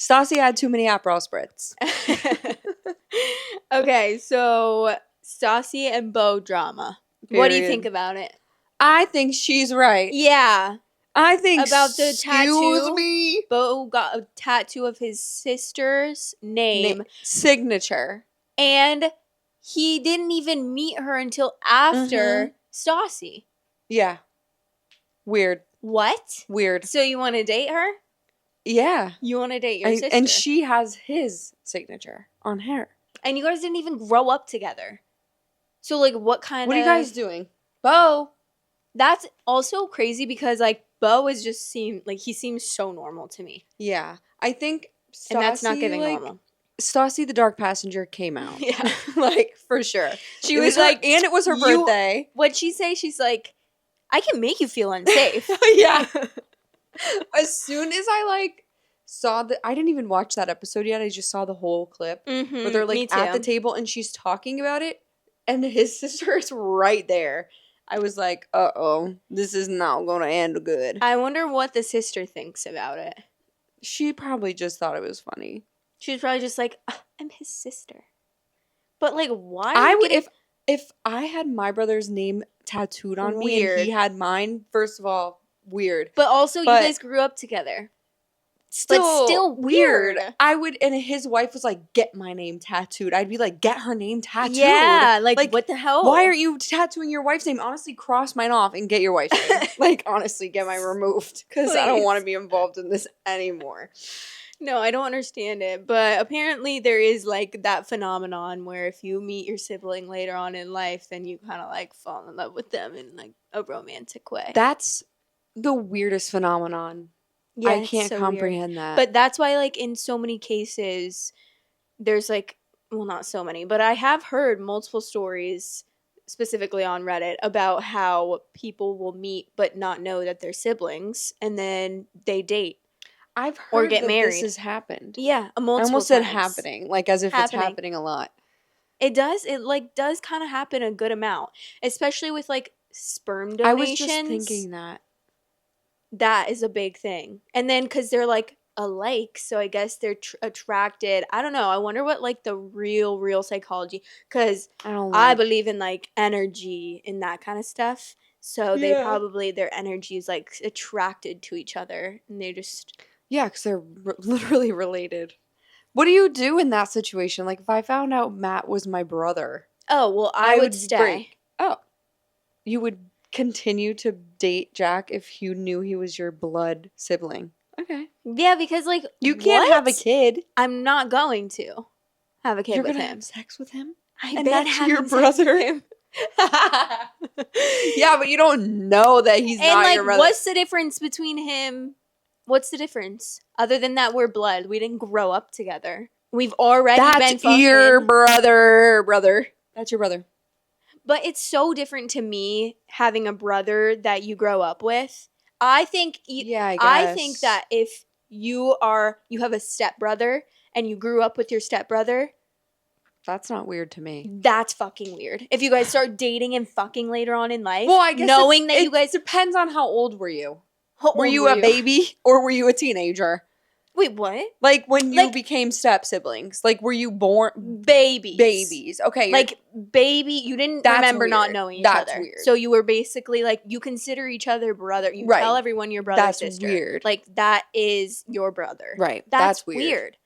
Stassi had too many Aperol spritz. Okay, so Stassi and Beau drama. What do you think about it? I think she's right. Yeah. I think about the tattoo. Excuse me. Beau got a tattoo of his sister's name. Signature. And he didn't even meet her until after Stassi. Yeah. Weird. What? Weird. So you want to date her? Yeah. You want to date your sister? And she has his signature on her. And you guys didn't even grow up together. So, like, what are you guys doing? Beau. That's also crazy because, like, Beau is just he seems so normal to me. Yeah. I think Stassi, and that's not giving normal. Stassi the Dark Passenger came out. Yeah. Like, for sure. She was like... and it was her birthday. What'd she say? She's like, I can make you feel unsafe. Yeah. As soon as I, saw I didn't even watch that episode yet. I just saw the whole clip where they're, at the table and she's talking about it. And his sister is right there. I was like, uh-oh, this is not going to end good. I wonder what the sister thinks about it. She probably just thought it was funny. She was probably just like, I'm his sister. But, why? If I had my brother's name tattooed on me and he had mine, first of all, weird. But also, you guys grew up together. Still weird. I would, and his wife was like, get my name tattooed. I'd be like, get her name tattooed. Yeah, what the hell? Why aren't you tattooing your wife's name? Honestly, cross mine off and get your wife's name. Honestly, get mine removed. Because I don't want to be involved in this anymore. No, I don't understand it. But apparently there is, that phenomenon where if you meet your sibling later on in life, then you kind of, fall in love with them in, a romantic way. That's the weirdest phenomenon. Yeah, I can't comprehend that. But that's why, in so many cases, there's, well, not so many, but I have heard multiple stories, specifically on Reddit, about how people will meet but not know that they're siblings, and then they date. I've heard or get married. This has happened. Yeah, multiple I almost times. said happening, as if it's happening a lot. It does. It, does kind of happen a good amount, especially with, sperm donations. I was just thinking that. That is a big thing. And then because they're alike, so I guess they're attracted. I don't know. I wonder what the real psychology, because I believe in energy and that kind of stuff. So they probably, their energy is attracted to each other, and they just because they're literally related. What do you do in that situation? If I found out Matt was my brother, I would stay. Break. Oh, you would continue to date Jack if you knew he was your blood sibling. Okay. Yeah, because you can't have a kid. I'm not going to have a kid with him. You're gonna have sex with him? And that's your brother. Yeah, but you don't know that he's not your brother. What's the difference between him? What's the difference? Other than that, we're blood. We didn't grow up together. We've already been fucking. That's your brother. That's your brother. But it's so different to me having a brother that you grow up with. I think I think that if you have a stepbrother and you grew up with your stepbrother, that's not weird to me. That's fucking weird. If you guys start dating and fucking later on in life, well, I guess knowing that you guys depends on how old were you. Were you a baby or were you a teenager? Wait, what? When you became step siblings. Were you born babies? Babies. Okay. Baby, you didn't remember not knowing each other. That's weird. So you were basically you consider each other brother. You tell everyone your brother, sister. That's weird. That is your brother. Right. That's weird.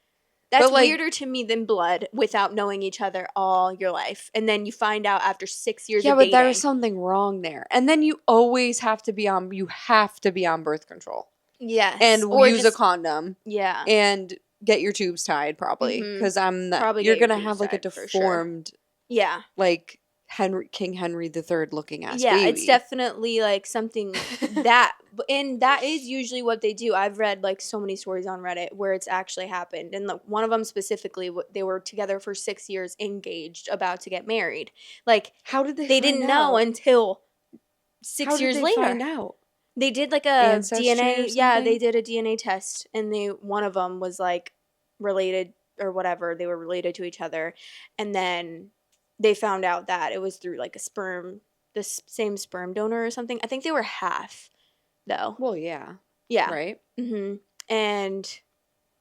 That's weirder to me than blood without knowing each other all your life. And then you find out after 6 years of dating. Yeah, but there's something wrong there. And then you always have to be on birth control. Yes. And use a condom. Yeah. And get your tubes tied probably. Because you're going to have a deformed. Sure. Yeah. King Henry III looking ass baby. Yeah, it's definitely something and that is usually what they do. I've read so many stories on Reddit where it's actually happened. And one of them specifically, they were together for 6 years, engaged, about to get married. How did they didn't know until 6 years later. Find out? They did a DNA. Yeah, they did a DNA test, and one of them was related or whatever. They were related to each other, and then they found out that it was through the same sperm donor or something. I think they were half, though. Well, yeah. Yeah. Right. Mm-hmm. And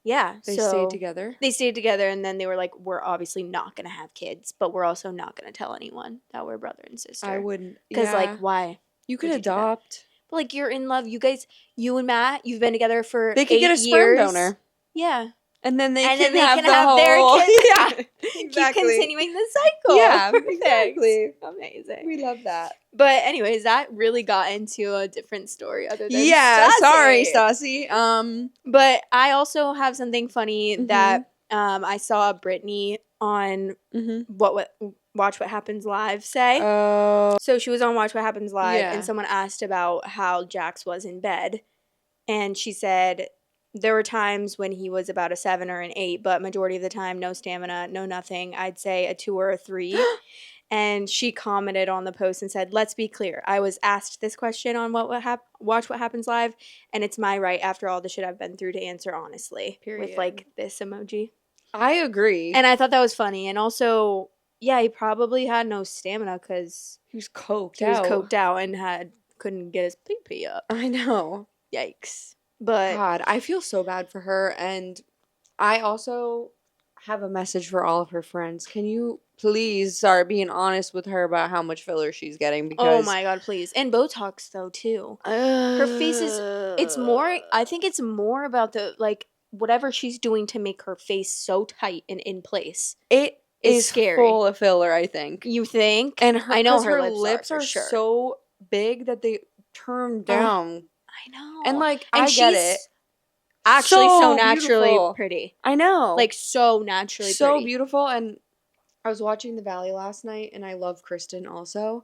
Yeah. They stayed together? They stayed together, and then they were like, we're obviously not going to have kids, but we're also not going to tell anyone that we're brother and sister. I wouldn't. Because, like, why? You could adopt. But, like, you're in love. You and Matt, you've been together for 8 years. They could get a sperm donor. Yeah. And then they can have their kids. Yeah, exactly. Keep continuing the cycle. Yeah, exactly. Amazing. We love that. But anyways, that really got into a different story other than Stassi. Sorry, Stassi. But I also have something funny that I saw Brittany on Watch What Happens Live say. So she was on Watch What Happens Live, and someone asked about how Jax was in bed, and she said there were times when he was about a 7 or an 8, but majority of the time, no stamina, no nothing. I'd say a 2 or a 3. And she commented on the post and said, let's be clear. I was asked this question on Watch What Happens Live, and it's my right after all the shit I've been through to answer honestly. Period. With, like, this emoji. I agree. And I thought that was funny. And also, yeah, he probably had no stamina because he was coked out and couldn't get his pee-pee up. I know. Yikes. But God, I feel so bad for her, and I also have a message for all of her friends. Can you please start being honest with her about how much filler she's getting? Because oh my God, please. And Botox though too. Her face is. It's more. I think it's more about the like whatever she's doing to make her face so tight and in place. It is scary. Full of filler, I think. You think? And I know her lips are so big that they turn down. I know. And like, I get it. Actually, so naturally beautiful. Pretty. I know. Like, so naturally so pretty. Beautiful. And I was watching The Valley last night, and I love Kristen also.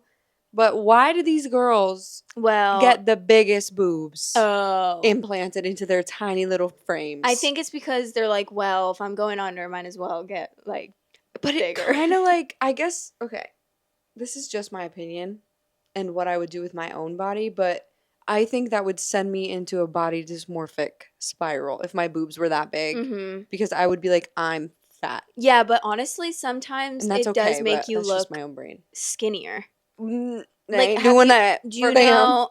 But why do these girls get the biggest boobs implanted into their tiny little frames? I think it's because they're like, well, if I'm going under, I might as well get, like, but bigger. It kind of like, I guess, okay, this is just my opinion and what I would do with my own body, but I think that would send me into a body dysmorphic spiral if my boobs were that big, because I would be like, I'm fat. Yeah, but honestly, sometimes it does make you look just my own brain. Skinnier. Like doing that. Do you know?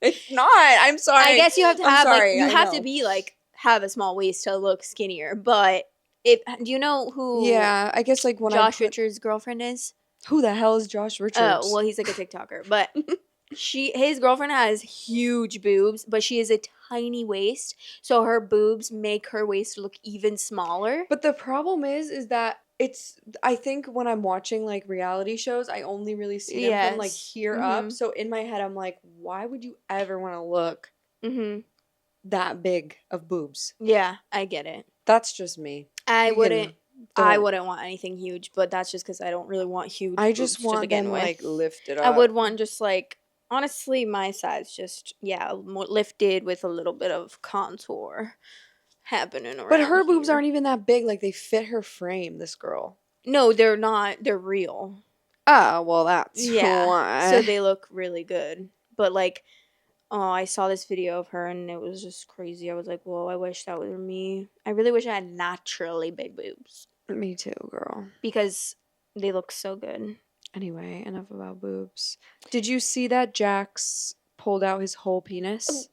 It's not. I'm sorry. I guess you have to have have to be like have a small waist to look skinnier. But do you know who? Yeah, I guess like when Josh Richards' girlfriend is. Who the hell is Josh Richards? Oh, well, he's like a TikToker, but his girlfriend has huge boobs, but she has a tiny waist, so her boobs make her waist look even smaller. But the problem is that I think when I'm watching like reality shows, I only really see them from like here up. So in my head, I'm like, why would you ever want to look that big of boobs? Yeah, I get it. That's just me. I wouldn't want anything huge, but that's just because I don't really want huge. I just want them like lifted up. I would want just like honestly my size, just more lifted with a little bit of contour happening around. But her boobs aren't even that big. Like they fit her frame. This girl. No, they're not. They're real. Oh well, that's why. So they look really good. But like, I saw this video of her and it was just crazy. I was like, whoa, I wish that were me. I really wish I had naturally big boobs. Me too, girl. Because they look so good. Anyway, enough about boobs. Did you see that Jax pulled out his whole penis?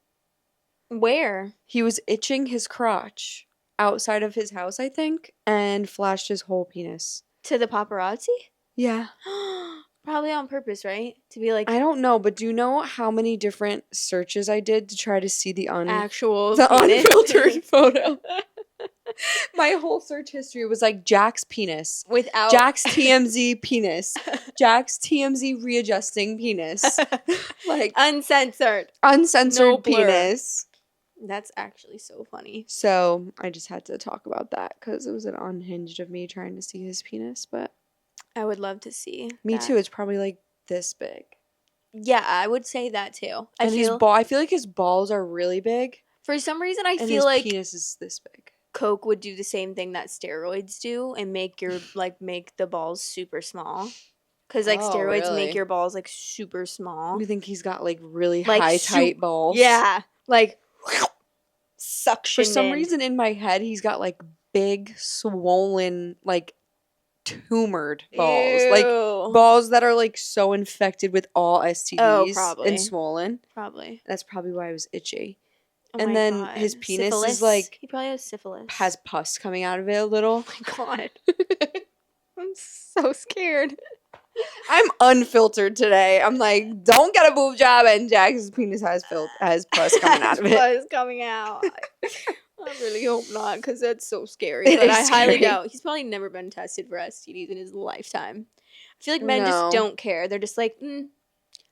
Where? He was itching his crotch outside of his house, I think, and flashed his whole penis. To the paparazzi? Yeah. Probably on purpose, right? To be like... I don't know, but do you know how many different searches I did to try to see the unfiltered photo? My whole search history was like Jax penis. Without... Jax TMZ penis. Jax TMZ readjusting penis. Like... Uncensored. Uncensored penis. That's actually so funny. So, I just had to talk about that because it was an unhinged of me trying to see his penis, but... I would love to see. Me too. It's probably like this big. Yeah, I would say that too. I feel like his balls are really big. For some reason, I feel like his penis is this big. Coke would do the same thing that steroids do and make the balls super small. Because like steroids make your balls like super small. You think he's got like really high tight balls? Yeah, like suction. For some reason, in my head, he's got like big, swollen, like tumored balls. Ew. Like balls that are like so infected with all STDs and swollen. Probably. That's probably why I was itchy. Oh and then God. His penis syphilis? Is like... He probably has syphilis. Has pus coming out of it a little. Oh my God. I'm so scared. I'm unfiltered today. I'm like, don't get a boob job, and Jack's penis has pus coming out of it. Pus coming out. I really hope not, because that's so scary. But I highly doubt. He's probably never been tested for STDs in his lifetime. I feel like men just don't care. They're just like,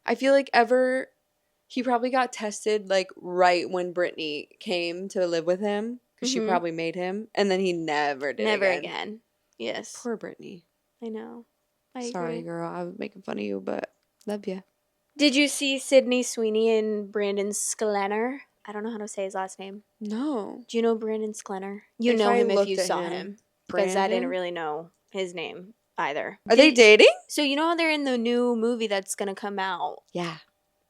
I feel like he probably got tested like right when Brittany came to live with him, because she probably made him, and then he never did again. Yes. Poor Brittany. I know. Sorry, girl. I was making fun of you, but love you. Did you see Sydney Sweeney and Brandon Sklenar? I don't know how to say his last name. No. Do you know Brandon Sklenar? You know him if you saw him. Because I didn't really know his name either. Are they dating? So you know how they're in the new movie that's going to come out? Yeah.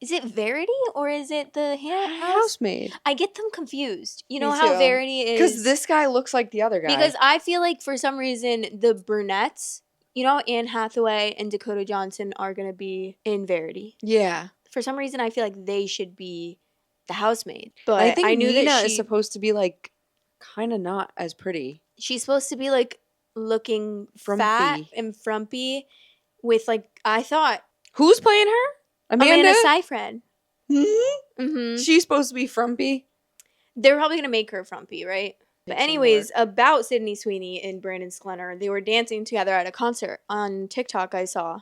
Is it Verity or is it the Housemaid? I get them confused. You know how Verity is? Because this guy looks like the other guy. Because I feel like for some reason the brunettes, you know, Anne Hathaway and Dakota Johnson are going to be in Verity. Yeah. For some reason I feel like they should be the housemaid. But I think Nina is supposed to be like kind of not as pretty. She's supposed to be like looking fat and frumpy with like, I thought. Who's playing her? Amanda Seyfried. She's supposed to be frumpy. They're probably going to make her frumpy, right? But anyways, about Sydney Sweeney and Brandon Sklenar, they were dancing together at a concert on TikTok. I saw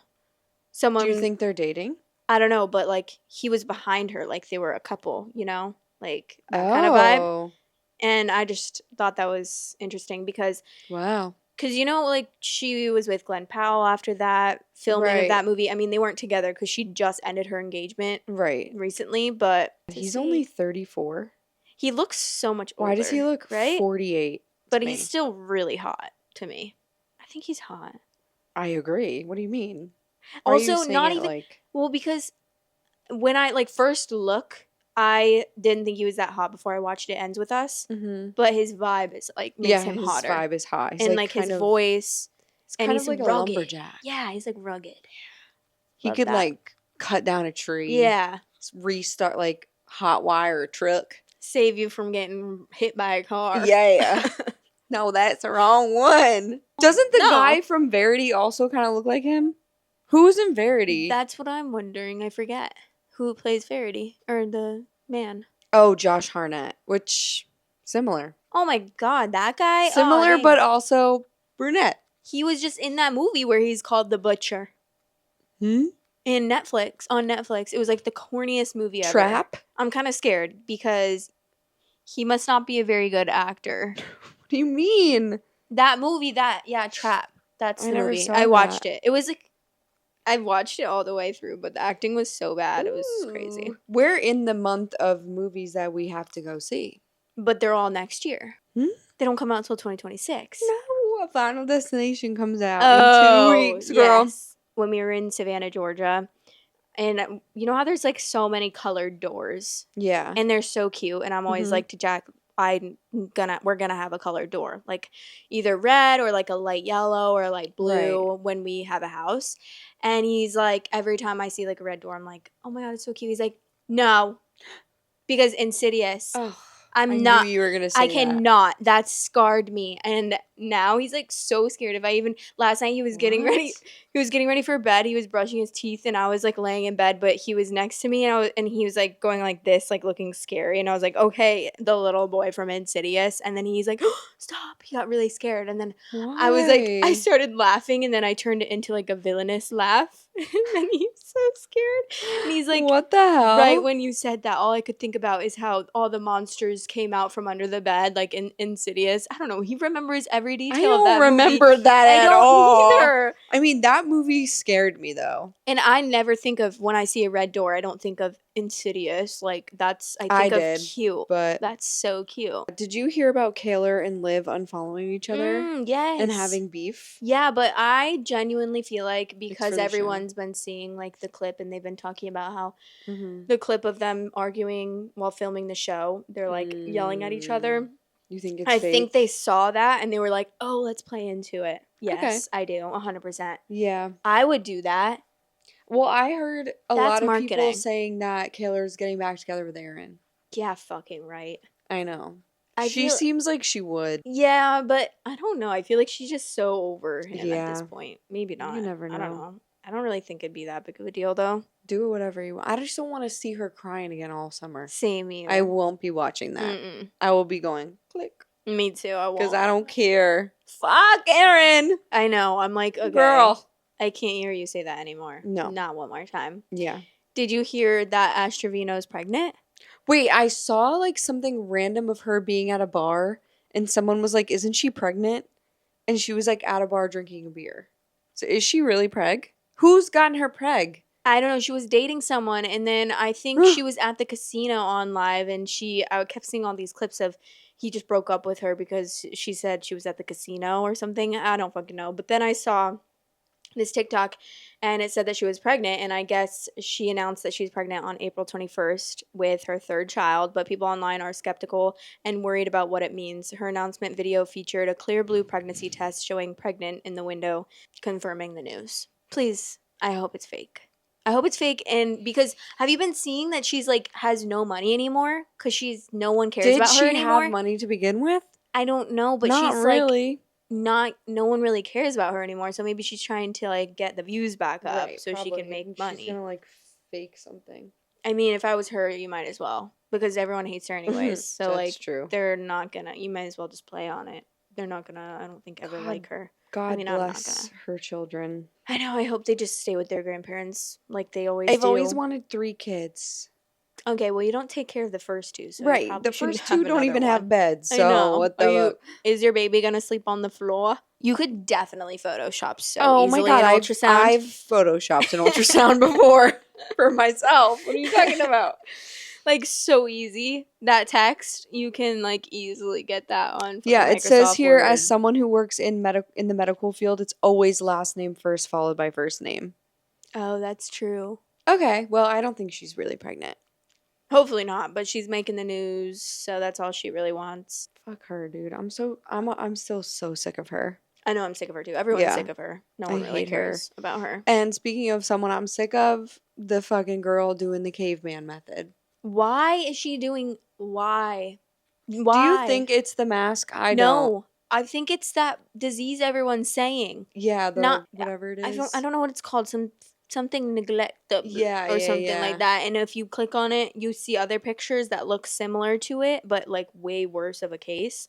someone. Do you think they're dating? I don't know, but like he was behind her, like they were a couple, you know, like that kind of vibe. And I just thought that was interesting because because you know, like she was with Glenn Powell after that filming of that movie. I mean, they weren't together because she just ended her engagement recently, but he's only 34. He looks so much older. Why does he look 48? But he's still really hot to me. I think he's hot. I agree. What do you mean? Also, not even like... Well, because when I like first look, I didn't think he was that hot before I watched It Ends With Us. But his vibe is like makes him hotter. His vibe is hot. He's and like his voice, and he's like rugged. A lumberjack. Yeah, he's like rugged. He could like cut down a tree. Yeah, restart like hot wire a truck. Save you from getting hit by a car. Yeah. No, that's the wrong one. Doesn't the guy from Verity also kind of look like him? Who's in Verity? That's what I'm wondering. I forget who plays Verity or the man. Oh, Josh Hartnett, which similar. Oh my God, that guy. Similar, but also brunette. He was just in that movie where he's called the Butcher. On Netflix. It was like the corniest movie ever. Trap? I'm kind of scared because he must not be a very good actor. What do you mean? That movie, Trap. That's the movie. I watched it. It was like, I watched it all the way through, but the acting was so bad. It was crazy. We're in the month of movies that we have to go see. But they're all next year. They don't come out until 2026. No, Final Destination comes out in 2 weeks, girl. Yes. When we were in Savannah, Georgia. And you know how there's like so many colored doors? Yeah. And they're so cute. And I'm always like to Jack, we're gonna have a colored door. Like either red or like a light yellow or light blue when we have a house. And he's like, every time I see like a red door, I'm like, oh my God, it's so cute. He's like, no. Because Insidious. Oh. I knew you were gonna say I cannot. That scarred me. And now he's like so scared. Last night he was getting ready. He was getting ready for bed. He was brushing his teeth and I was like laying in bed, but he was next to me and he was like going like this, like looking scary. And I was like, okay, the little boy from Insidious. And then he's like, oh, stop. He got really scared. And then I was like, I started laughing and then I turned it into like a villainous laugh. And then he's so scared. And he's like, what the hell? Right when you said that, all I could think about is how all the monsters came out from under the bed, like in Insidious. I don't know. He remembers every detail of that movie. I don't remember that at all. Either. I mean, that movie scared me though. And I never think of, when I see a red door, I don't think of Insidious. Like I think of cute. But that's so cute. Did you hear about Kaylor and Liv unfollowing each other? Yes. And having beef? Yeah, but I genuinely feel like because everyone's been seeing like the clip and they've been talking about how the clip of them arguing while filming the show, they're like yelling at each other. You think it's fake? I think they saw that and they were like, oh, let's play into it. Yes, I do. 100%. Yeah. I would do that. Well, I heard a lot of people saying that Kaylor's getting back together with Aaron. Yeah, fucking right. I know. She seems like she would. Yeah, but I don't know. I feel like she's just so over him at this point. Maybe not. You never know. I don't know. I don't really think it'd be that big of a deal, though. Do whatever you want. I just don't want to see her crying again all summer. Same either. I won't be watching that. Mm-mm. I will be going, click. Me too, I won't. Because I don't care. Fuck Aaron! I know. I'm like, okay. Girl. I can't hear you say that anymore. No. Not one more time. Yeah. Did you hear that Trevino is pregnant? Wait, I saw like something random of her being at a bar and someone was like, isn't she pregnant? And she was like at a bar drinking a beer. So is she really preg? Who's gotten her preg? I don't know. She was dating someone and then I think she was at the casino on live and I kept seeing all these clips of he just broke up with her because she said she was at the casino or something. I don't fucking know. But then I saw this TikTok and it said that she was pregnant and I guess she announced that she's pregnant on April 21st with her third child, but people online are skeptical and worried about what it means. Her announcement video featured a clear blue pregnancy test showing pregnant in the window, confirming the news. Please, I hope it's fake. I hope it's fake, and because have you been seeing that she's like has no money anymore because no one cares about her anymore? Did she have money to begin with? I don't know, but not she's really. Like no one really cares about her anymore, so maybe she's trying to like get the views back up so probably. She can make money. She's gonna like fake something. I mean, if I was her, you might as well because everyone hates her anyways. So that's like, true. They're not gonna. You might as well just play on it. They're not gonna. I don't think ever like her. God bless her children. I know. I hope they just stay with their grandparents like they always do. I've always wanted 3 kids. Okay, well, you don't take care of the first 2, so right. The first 2 don't even have beds. So I know. What the is your baby gonna sleep on the floor? You could definitely Photoshop so easily. Oh my God, I've Photoshopped an ultrasound before for myself. What are you talking about? Like so easy. That text, you can like easily get that on. Yeah, it says here, Word. as someone who works in the medical field, it's always last name first followed by first name. Oh, that's true. Okay, well, I don't think she's really pregnant. Hopefully not, but she's making the news, so that's all she really wants. Fuck her, dude. I'm still so sick of her. I know I'm sick of her too. Everyone's sick of her. No one really cares about her. And speaking of someone I'm sick of, the fucking girl doing the caveman method. Why is she doing why? Do you think it's the mask? I don't. I think it's that disease everyone's saying. Yeah, whatever it is. I don't know what it's called. Something neglect or something like that. And if you click on it, you see other pictures that look similar to it, but like way worse of a case.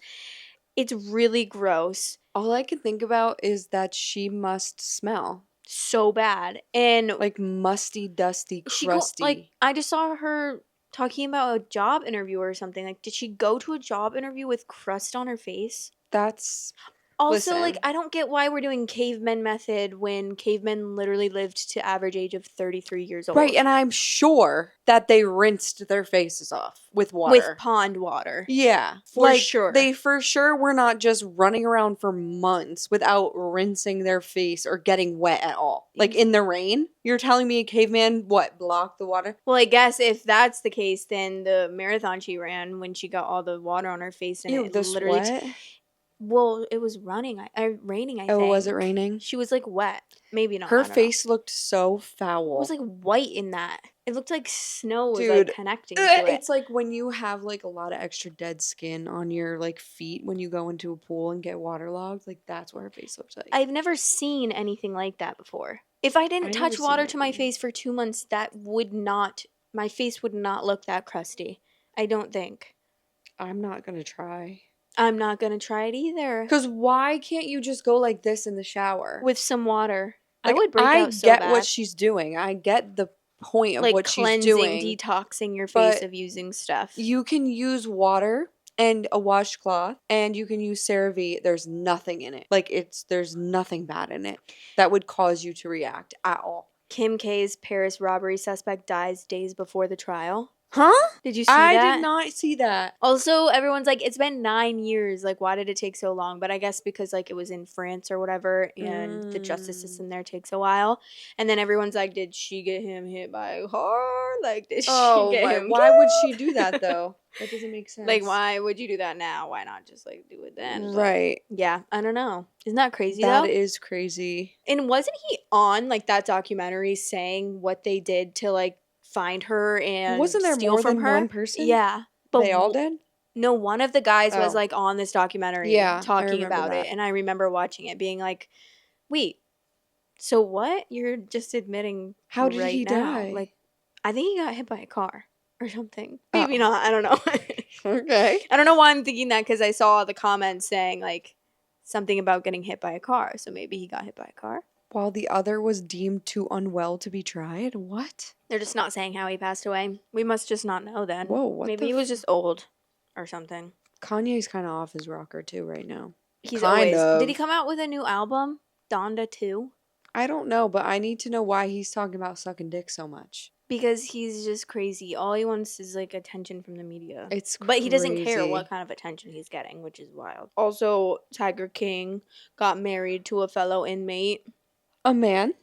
It's really gross. All I can think about is that she must smell so bad and like musty, dusty, crusty. I just saw her talking about a job interview or something. Like, did she go to a job interview with crust on her face? That's also, like, I don't get why we're doing caveman method when cavemen literally lived to average age of 33 years old. Right, and I'm sure that they rinsed their faces off with water. With pond water. Yeah. For sure. They for sure were not just running around for months without rinsing their face or getting wet at all. Like, in the rain? You're telling me a caveman, blocked the water? Well, I guess if that's the case, then the marathon she ran when she got all the water on her face and it literally... sweat? Well, it was raining, I think. Oh, was it raining? She was, like, wet. Maybe not. Her face looked so foul. It was, like, white in that. It looked like snow was, like, connecting to it. It's like when you have, like, a lot of extra dead skin on your, like, feet when you go into a pool and get waterlogged. Like, that's what her face looks like. I've never seen anything like that before. If I didn't touch water to my face for 2 months, my face would not look that crusty. I don't think. I'm not gonna try. I'm not going to try it either. Because why can't you just go like this in the shower? With some water. Like, I would break out so bad. I get what she's doing. I get the point of like what she's doing. Detoxing your face of using stuff. You can use water and a washcloth, and you can use CeraVe. There's nothing in it. Like, there's nothing bad in it that would cause you to react at all. Kim K's Paris robbery suspect dies days before the trial. Huh? Did you see that? I did not see that. Also, everyone's like, it's been 9 years. Like, why did it take so long? But I guess because, like, it was in France or whatever, and the justice system there takes a while. And then everyone's like, did she get him hit by a car? Like, did she get him Why would she do that, though? That doesn't make sense. Like, why would you do that now? Why not just, like, do it then? Right. But, yeah, I don't know. Isn't that crazy, though? That is crazy. And wasn't he on, like, that documentary saying what they did to, like, find her and wasn't there steal more from than her? one person? Yeah. But they all did? No, one of the guys was like on this documentary talking about it. And I remember watching it being like, wait, so what? You're just admitting how did he die? Like, I think he got hit by a car or something. Maybe not. I don't know. Okay. I don't know why I'm thinking that because I saw the comments saying like something about getting hit by a car. So maybe he got hit by a car. While the other was deemed too unwell to be tried? What? They're just not saying how he passed away. We must just not know then. Whoa, what maybe he was just old or something. Kanye's kind of off his rocker too right now. He's always. Did he come out with a new album? Donda 2? I don't know, but I need to know why he's talking about sucking dick so much. Because he's just crazy. All he wants is like attention from the media. It's crazy. But he doesn't care what kind of attention he's getting, which is wild. Also, Tiger King got married to a fellow inmate. A man?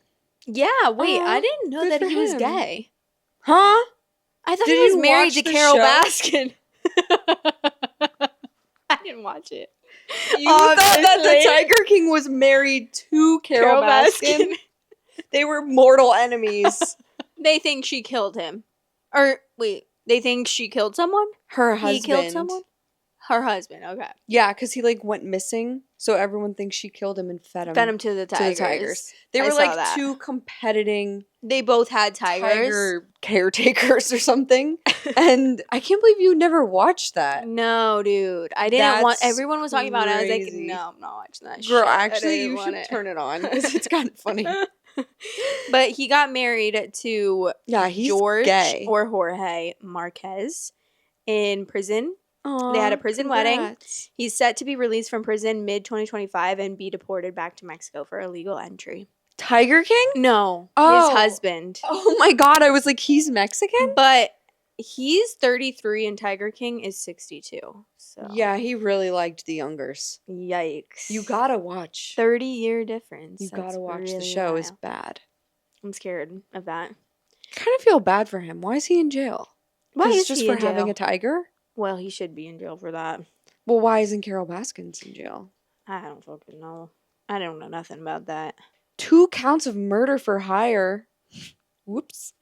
Yeah, wait, I didn't know that he was gay. Huh? I thought he was married to Carole Baskin. I didn't watch it. You thought that the Tiger King was married to Carole Baskin? They were mortal enemies. They think she killed him. Or, wait, they think she killed someone? Her husband. He killed someone? Her husband, okay. Yeah, because he, like, went missing, so everyone thinks she killed him and fed him to the tigers. They were, like, two competing... They both had tiger caretakers or something. And I can't believe you never watched that. No, dude. I didn't want... Everyone was talking about it. I was like, no, I'm not watching that shit. Girl, actually, you should turn it on, because it's kind of funny. But he got married to George gay. Or Jorge Marquez in prison. Aww, they had a prison wedding. He's set to be released from prison mid-2025 and be deported back to Mexico for illegal entry. Tiger King? No, his husband. Oh my god, I was like, he's Mexican? But he's 33 and Tiger King is 62. So yeah, he really liked the youngers. Yikes. You gotta watch. 30-year difference. You gotta watch. Really the show is bad. I'm scared of that. I kind of feel bad for him. Why is he in jail? Why is just he for in jail? Having a tiger? Well, he should be in jail for that. Well, why isn't Carole Baskin in jail? I don't fucking know. I don't know nothing about that. 2 counts of murder for hire. Whoops.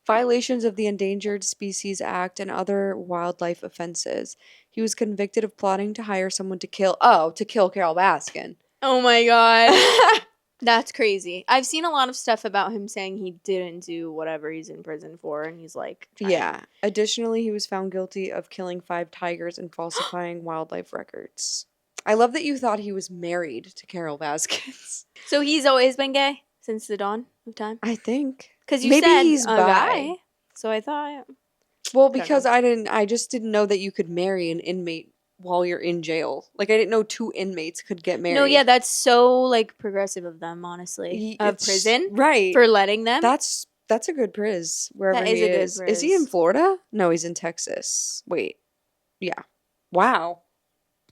Violations of the Endangered Species Act and other wildlife offenses. He was convicted of plotting to hire someone to kill Carole Baskin. Oh my god. That's crazy. I've seen a lot of stuff about him saying he didn't do whatever he's in prison for, and he's like... Yeah. Additionally, he was found guilty of killing 5 tigers and falsifying wildlife records. I love that you thought he was married to Carole Baskin. So he's always been gay since the dawn of time? I think. Because you said he's a guy. So I thought... Well, because I just didn't know that you could marry an inmate while you're in jail. Like, I didn't know 2 inmates could get married. No, yeah, that's so, like, progressive of them, honestly. Of prison. Right. For letting them. That's a good priz, wherever he is. Good priz. Is he in Florida? No, he's in Texas. Wait. Yeah. Wow.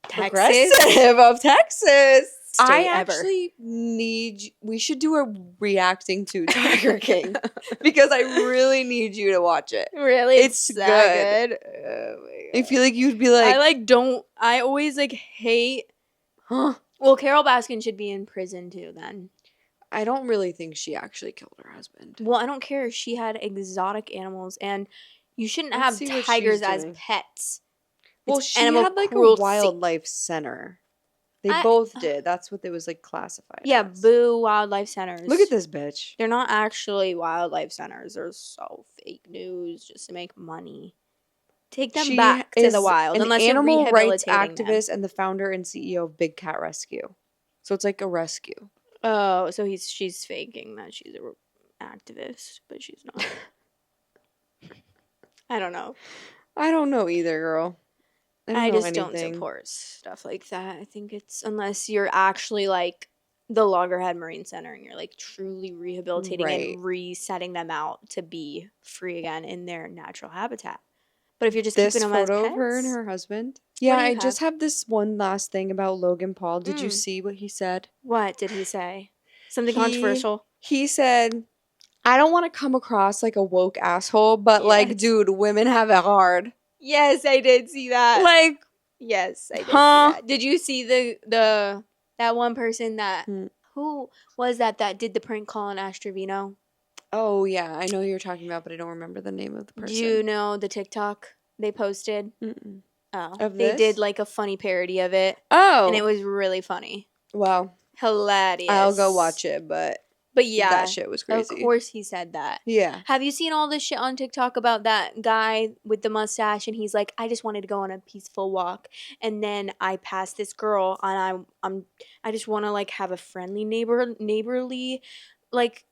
Texas? Progressive of Texas. I actually we should do a reacting to Tiger King. Because I really need you to watch it. Really? It's good. Oh my god. I feel like you'd be like... I always, like, hate... Huh? Well, Carole Baskin should be in prison, too, then. I don't really think she actually killed her husband. Well, I don't care. She had exotic animals, and you shouldn't have tigers as pets. Well, she had, like, a wildlife center. They both did. That's what it was, like, classified as. Beau wildlife centers. Look at this bitch. They're not actually wildlife centers. They're so fake news just to make money. Take them back to the wild. An animal rights activist and the founder and CEO of Big Cat Rescue. So it's like a rescue. Oh, so she's faking that she's an activist, but she's not. I don't know. I don't know either, girl. I just don't support stuff like that. I think it's unless you're actually like the Loggerhead Marine Center and you're like truly rehabilitating and resetting them out to be free again in their natural habitat. But if you're just keeping them as pets, of her and her husband. Yeah, I just have this one last thing about Logan Paul. Did you see what he said? What did he say? Something controversial? He said, I don't want to come across like a woke asshole, but like, dude, women have it hard. Yes, I did see that. Like, yes, I did see that. Did you see the that one person that who was that did the prank call on Trevino? Oh yeah, I know who you're talking about, but I don't remember the name of the person. Do you know the TikTok? they posted? Mm-mm. Oh. Of they this? did like a funny parody of it. Oh. And it was really funny. Wow. Hilarious. I'll go watch it, but yeah, that shit was crazy. Of course he said that. Yeah. Have you seen all this shit on TikTok about that guy with the mustache? And he's like, I just wanted to go on a peaceful walk, and then I passed this girl, and I just want to like have a friendly neighborly, like,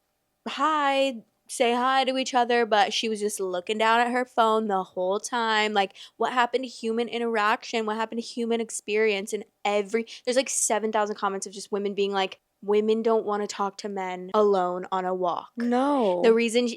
say hi to each other, but she was just looking down at her phone the whole time. Like, what happened to human interaction? What happened to human experience? And there's like 7,000 comments of just women being like, women don't want to talk to men alone on a walk. No. The reason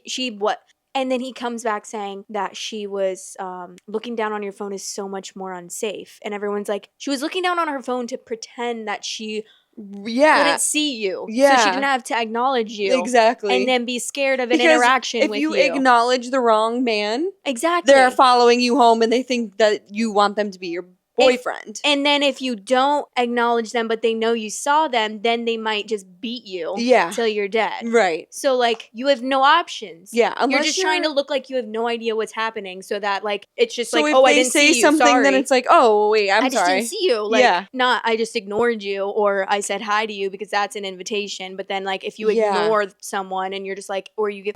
and then he comes back saying that she was looking down on your phone is so much more unsafe. And everyone's like, she was looking down on her phone to pretend that she couldn't see you. Yeah. So she didn't have to acknowledge you. Exactly. And then be scared of an interaction with you. If you acknowledge the wrong man, exactly, they're following you home and they think that you want them to be your boyfriend. And then if you don't acknowledge them, but they know you saw them, then they might just beat you till you're dead. Right. So, like, you have no options. Yeah. You're just trying to look like you have no idea what's happening so that, like, it's just like, oh, I didn't see you. Say something, then it's like, oh, wait, I'm sorry. I just didn't see you. Like, not, I just ignored you, or I said hi to you because that's an invitation. But then, like, if you ignore someone and you're just like, or you give,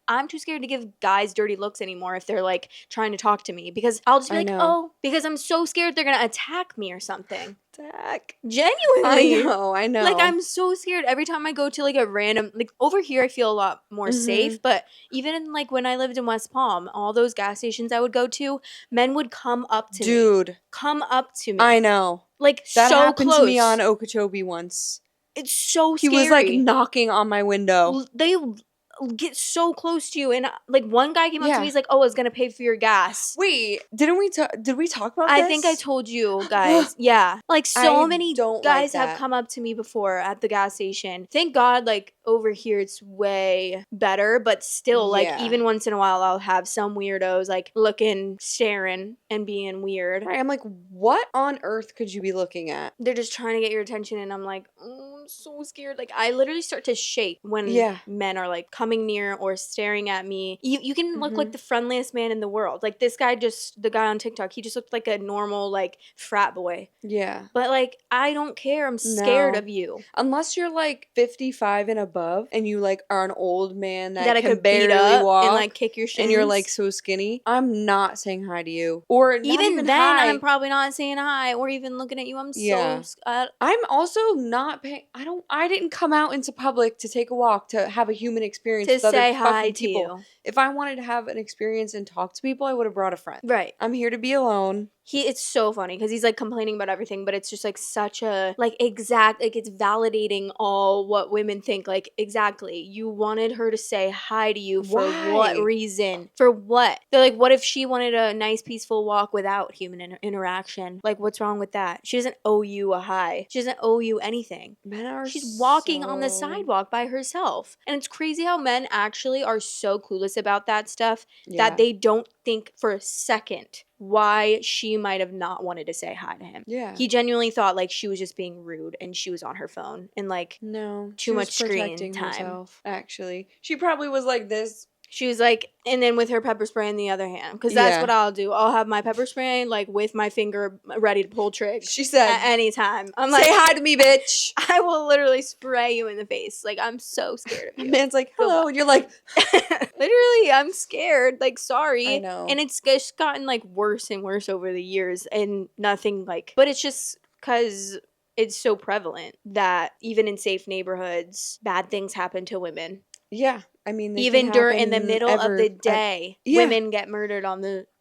I'm too scared to give guys dirty looks anymore if they're, like, trying to talk to me, because I'll just be like, oh, because I'm so scared they're gonna attack me or something. Genuinely. I know. Like, I'm so scared every time I go to like a random, like, over here I feel a lot more safe, but even in, like, when I lived in West Palm, all those gas stations I would go to, men would come up to me. Come up to me. I know. Like, that so happened close. to me on Okeechobee once. It's so scary. He was like knocking on my window. They get so close to you, and like one guy came up to me, he's like, oh, I was gonna pay for your gas. Wait, did we talk about this? I think I told you guys. Yeah, like, so many guys have come up to me before at the gas station. Thank God, like, over here it's way better, but still, like, even once in a while I'll have some weirdos like looking, staring, and being weird. Right, I'm like, what on earth could you be looking at? They're just trying to get your attention, and I'm like, oh, I'm so scared. Like, I literally start to shake when men are like coming near or staring at me. You can look like the friendliest man in the world. Like, this guy, the guy on TikTok, he just looked like a normal, like, frat boy. Yeah. But, like, I don't care. I'm scared of you. Unless you're like 55 and above and you like are an old man that can barely walk and like kick your shins, and you're like so skinny, I'm not saying hi to you. Or even then hi. I'm probably not saying hi or even looking at you. I'm I'm also not paying. I didn't come out into public to take a walk, to have a human experience with other fucking people. If I wanted to have an experience and talk to people, I would have brought a friend. Right. I'm here to be alone. It's so funny because he's like complaining about everything, but it's just like such a like exact, like, it's validating all what women think. Like, exactly, you wanted her to say hi to you for what reason? For what? They're like, what if she wanted a nice peaceful walk without human interaction? Like, what's wrong with that? She doesn't owe you a hi. She doesn't owe you anything. She's walking on the sidewalk by herself, and it's crazy how men actually are so clueless about that stuff that they don't think for a second why she might have not wanted to say hi to him. Yeah. He genuinely thought like she was just being rude and she was on her phone and like too much screen time. Herself, actually. She probably was like this. She was like, and then with her pepper spray in the other hand, because that's what I'll do. I'll have my pepper spray like with my finger ready to pull trigger. She said, at any time. I'm like, say hi to me, bitch. I will literally spray you in the face. Like, I'm so scared of you. Man's like, hello, and you're like, literally, I'm scared. Like, sorry. I know. And it's just gotten like worse and worse over the years, and nothing like, but it's just because it's so prevalent that even in safe neighborhoods, bad things happen to women. Yeah. I mean, even in the middle of the day, women get murdered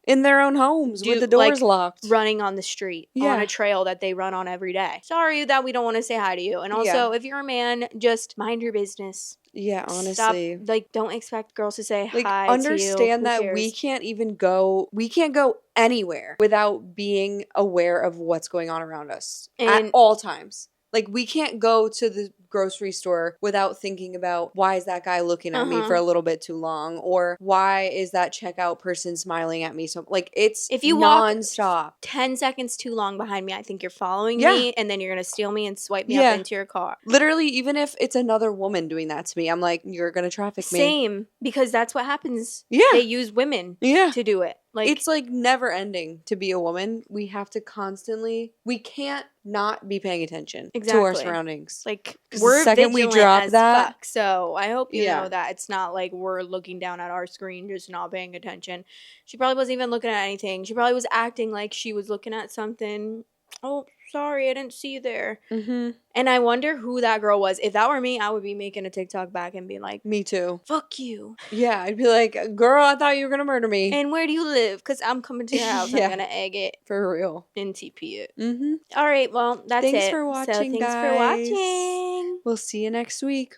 in their own homes with the doors locked, running on the street on a trail that they run on every day. Sorry that we don't want to say hi to you. And also, if you're a man, just mind your business. Yeah, honestly. Stop, like, don't expect girls to say like, hi understand to you. That we can't go anywhere without being aware of what's going on around us at all times. Like, we can't go to the grocery store without thinking about, why is that guy looking at me for a little bit too long? Or why is that checkout person smiling at me? So, like, it's if you nonstop. Walk 10 seconds too long behind me, I think you're following me, and then you're going to steal me and swipe me up into your car. Literally, even if it's another woman doing that to me, I'm like, you're going to traffic me. Same, because that's what happens. Yeah. They use women to do it. Like, it's like never ending to be a woman. We have to constantly, we can't not be paying attention to our surroundings. Like, we're the second we drop that, fuck. So I hope you know that it's not like we're looking down at our screen just not paying attention. She probably wasn't even looking at anything. She probably was acting like she was looking at something. Oh, sorry, I didn't see you there. Mm-hmm. And I wonder who that girl was. If that were me, I would be making a TikTok back and be like, me too. Fuck you. Yeah, I'd be like, girl, I thought you were going to murder me. And where do you live? Because I'm coming to your house. I'm going to egg it. For real. And TP it. Mm-hmm. All right, well, that's thanks it. For watching, so thanks guys. for watching. We'll see you next week.